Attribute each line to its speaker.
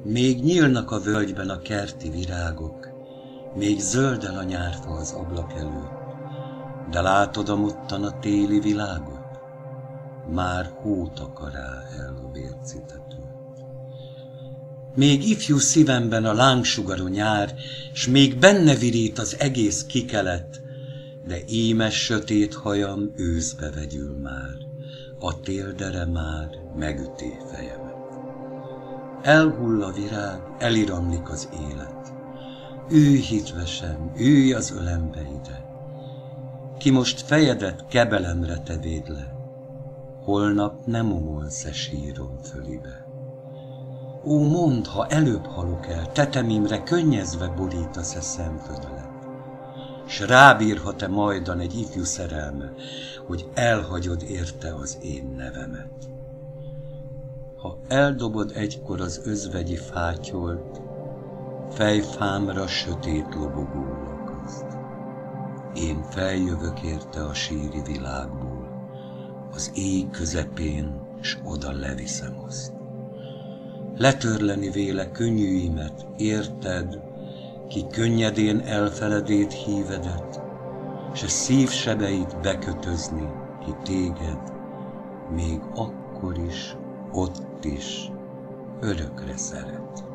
Speaker 1: Még nyílnak a völgyben a kerti virágok, még zöldel a nyárfa az ablak előtt, de látod amottan a téli világot? Már hót akará el a vércitetőt. Még ifjú szívemben a lángsugarú nyár, s még benne virít az egész kikelet, de ímes sötét hajam őszbe vegyül már, a téldere már megüté fejemet. Elhull a virág, eliramlik az élet. Ülj hitvesen, ülj az ölembe ide, ki most fejedet kebelemre tevéd le, holnap nem omolsz-e sírom fölibe. Ó, mondd, ha előbb halok el, tetemimre könnyezve borítasz-e szemfödelet, s rábírhat-e majdan egy ifjú szerelme, hogy elhagyod érte az én nevemet. Ha eldobod egykor az özvegyi fátyolt, fejfámra sötét lobogó lakaszt, én feljövök érte a síri világból, az éj közepén, s oda leviszem azt. Letörleni véle könnyűimet, érted, ki könnyedén elfeledét hívedet, s a szívsebeit bekötözni, ki téged, még akkor is, ott is, örökre szeret.